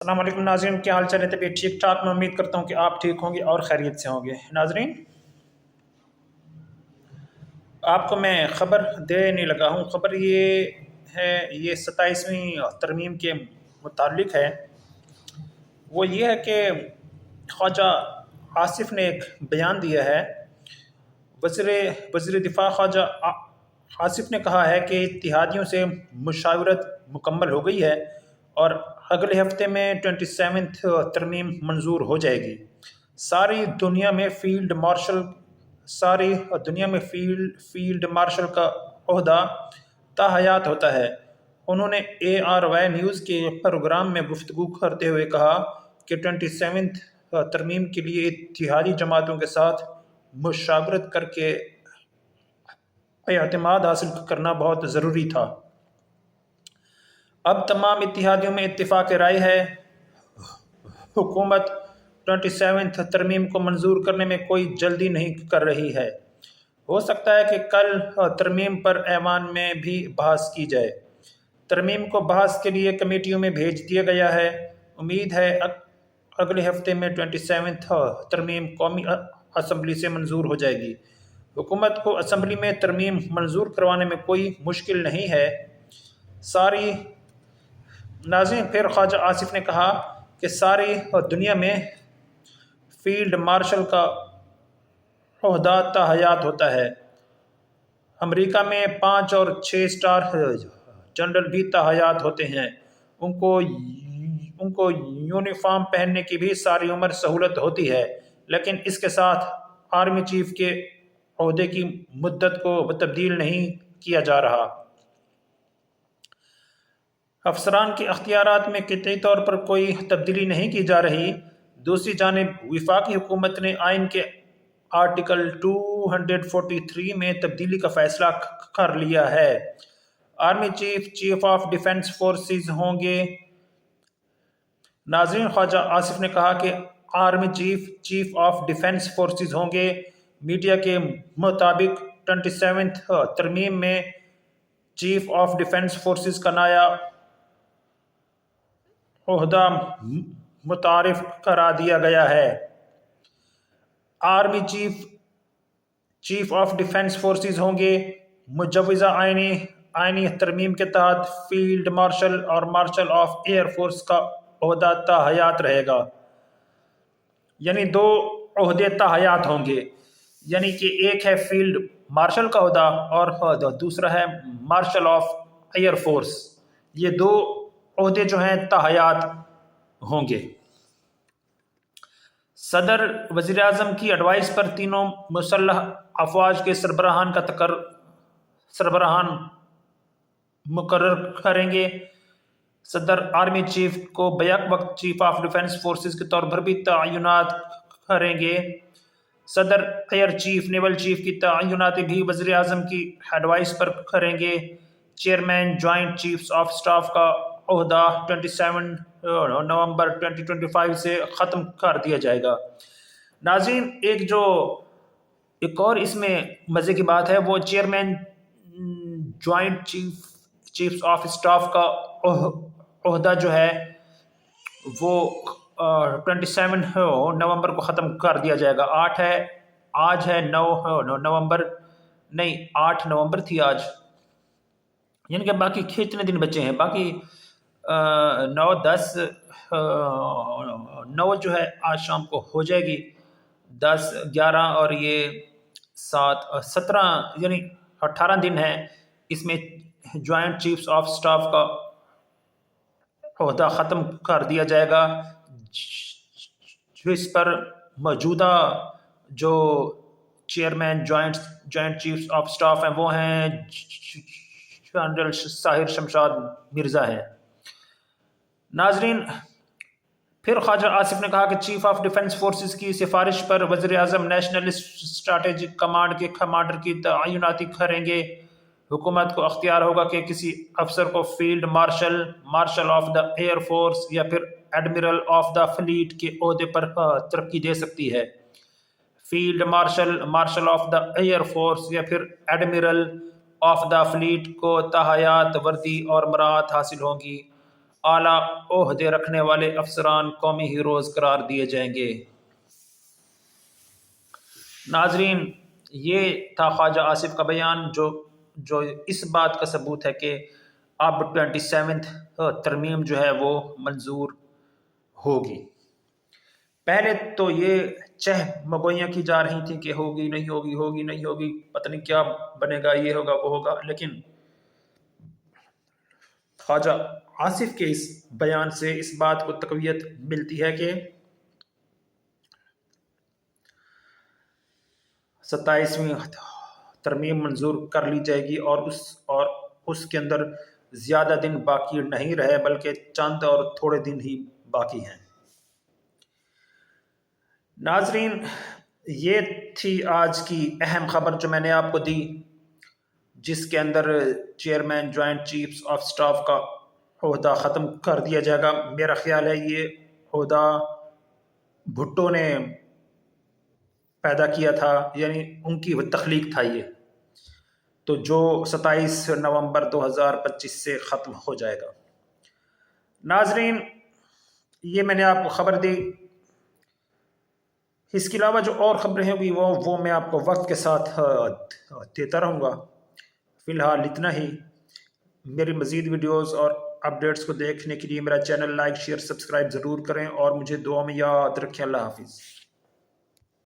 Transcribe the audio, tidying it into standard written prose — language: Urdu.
السلام علیکم ناظرین، کیا حال چال ہے؟ طبیعت ٹھیک ٹھاک؟ میں امید کرتا ہوں کہ آپ ٹھیک ہوں گے اور خیریت سے ہوں گے۔ ناظرین، آپ کو میں خبر دینے لگا ہوں۔ خبر یہ ہے، یہ 27ویں ترمیم کے متعلق ہے۔ وہ یہ ہے کہ خواجہ آصف نے ایک بیان دیا ہے۔ وزیر دفاع خواجہ آصف نے کہا ہے کہ اتحادیوں سے مشاورت مکمل ہو گئی ہے اور اگلے ہفتے میں 27 ترمیم منظور ہو جائے گی۔ ساری دنیا میں فیلڈ مارشل کا عہدہ تاحیات ہوتا ہے۔ انہوں نے ARY نیوز کے پروگرام میں گفتگو کرتے ہوئے کہا کہ 27 ترمیم کے لیے اتحادی جماعتوں کے ساتھ مشاورت کر کے اعتماد حاصل کرنا بہت ضروری تھا۔ اب تمام اتحادیوں میں اتفاق رائے ہے۔ حکومت 27 ترمیم کو منظور کرنے میں کوئی جلدی نہیں کر رہی ہے۔ ہو سکتا ہے کہ کل ترمیم پر ایوان میں بھی بحث کی جائے۔ ترمیم کو بحث کے لیے کمیٹیوں میں بھیج دیا گیا ہے۔ امید ہے اگلے ہفتے میں 27 ترمیم قومی اسمبلی سے منظور ہو جائے گی۔ حکومت کو اسمبلی میں ترمیم منظور کروانے میں کوئی مشکل نہیں ہے۔ ناظرین، پھر خواجہ آصف نے کہا کہ ساری دنیا میں فیلڈ مارشل کا عہدہ تاحیات ہوتا ہے۔ امریکہ میں 5 اور 6 اسٹار جنرل بھی تاحیات ہوتے ہیں۔ ان کو یونیفارم پہننے کی بھی ساری عمر سہولت ہوتی ہے، لیکن اس کے ساتھ آرمی چیف کے عہدے کی مدت کو تبدیل نہیں کیا جا رہا۔ افسران کے اختیارات میں قطعی طور پر کوئی تبدیلی نہیں کی جا رہی۔ دوسری جانب وفاقی حکومت نے آئین کے آرٹیکل 243 میں تبدیلی کا فیصلہ کر لیا ہے۔ Army chief of defence forces ہوں گے۔ ناظرین، خواجہ آصف نے کہا کہ army chief of defence forces ہوں گے۔ میڈیا کے مطابق 27 ترمیم میں چیف آف ڈیفنس فورسز کا نیا عہدہ متعارف کرا دیا گیا ہے۔ Army chief of defence forces ہوں گے۔ مجوزہ آئینی ترمیم کے تحت فیلڈ مارشل اور مارشل آف ایئر فورس کا عہدہ تاحیات رہے گا۔ یعنی 2 عہدے تاحیات ہوں گے، یعنی کہ ایک ہے فیلڈ مارشل کا عہدہ اور دوسرا ہے مارشل آف ایئر فورس۔ یہ 2 عہدے جو ہیں تاحیات ہوں گے۔ صدر وزیر اعظم کی ایڈوائس پر تینوں مسلح افواج کے سربراہان مقرر کریں گے۔ صدر آرمی چیف کو بیک وقت چیف آف ڈیفنس فورسز کے طور پر بھی تعینات کریں گے۔ صدر ایئر چیف نیول چیف کی تعیناتی بھی وزیر اعظم کی ایڈوائس پر کریں گے۔ Chairman joint chiefs of staff کا عہدہ 27 نومبر 2025 سے ختم کر دیا جائے گا۔ ناظرین، ایک اور اس میں مزے کی بات ہے، وہ chairman joint chiefs of staff کا عہدہ جو ہے وہ 27 نومبر کو ختم کر دیا جائے گا۔ آج ہے 9 نومبر، نہیں 8 نومبر تھی آج، یعنی کہ باقی کتنے دن بچے ہیں؟ باقی 9 10 9 جو ہے آج شام کو ہو جائے گی، 10 11 اور یہ 7 17 یعنی 18 دن ہیں۔ اس میں جوائنٹ چیفز آف اسٹاف کا عہدہ ختم کر دیا جائے گا، جس پر موجودہ جو chairman joint chiefs of staff ہیں وہ ہیں جنرل طاہر شمشاد مرزا ہیں۔ ناظرین، پھر خواجہ آصف نے کہا کہ چیف آف ڈیفنس فورسز کی سفارش پر وزیر اعظم نیشنل اسٹریٹجک کمانڈ کے کمانڈر کی تعیناتی کریں گے۔ حکومت کو اختیار ہوگا کہ کسی افسر کو field marshal of the air force یا پھر ایڈمرل آف دا فلیٹ کے عہدے پر ترقی دے سکتی ہے۔ Field marshal of the air force یا پھر ایڈمرل آف دا فلیٹ کو تاحیات وردی اور مراعات حاصل ہوں گی۔ اعلیٰ عہدے رکھنے والے افسران قومی ہیروز قرار دیے جائیں گے۔ ناظرین، یہ تھا خواجہ آصف کا بیان جو اس بات کا ثبوت ہے کہ اب 27 ترمیم جو ہے وہ منظور ہوگی۔ پہلے تو یہ چہ مگوئیاں کی جا رہی تھیں کہ ہوگی نہیں ہوگی، ہوگی نہیں ہوگی، پتہ نہیں کیا بنے گا، یہ ہوگا وہ ہوگا، لیکن خواجہ آصف کے اس بیان سے اس بات کو تقویت ملتی ہے کہ 27ویں ترمیم منظور کر لی جائے گی اور اس کے اندر زیادہ دن باقی نہیں رہے بلکہ چند اور تھوڑے دن ہی باقی ہیں۔ ناظرین، یہ تھی آج کی اہم خبر جو میں نے آپ کو دی، جس کے اندر chairman joint chiefs of staff کا عہدہ ختم کر دیا جائے گا۔ میرا خیال ہے یہ عہدہ بھٹو نے پیدا کیا تھا، یعنی ان کی تخلیق تھا یہ، تو جو 27 نومبر 2025 سے ختم ہو جائے گا۔ ناظرین، یہ میں نے آپ کو خبر دی، اس کے علاوہ جو اور خبریں ہوگی وہ میں آپ کو وقت کے ساتھ دیتا رہوں گا۔ فی الحال اتنا ہی۔ میری مزید ویڈیوز اور اپڈیٹس کو دیکھنے کے لیے میرا چینل لائک، شیئر، سبسکرائب ضرور کریں اور مجھے دعا میں یاد رکھیں۔ اللہ حافظ۔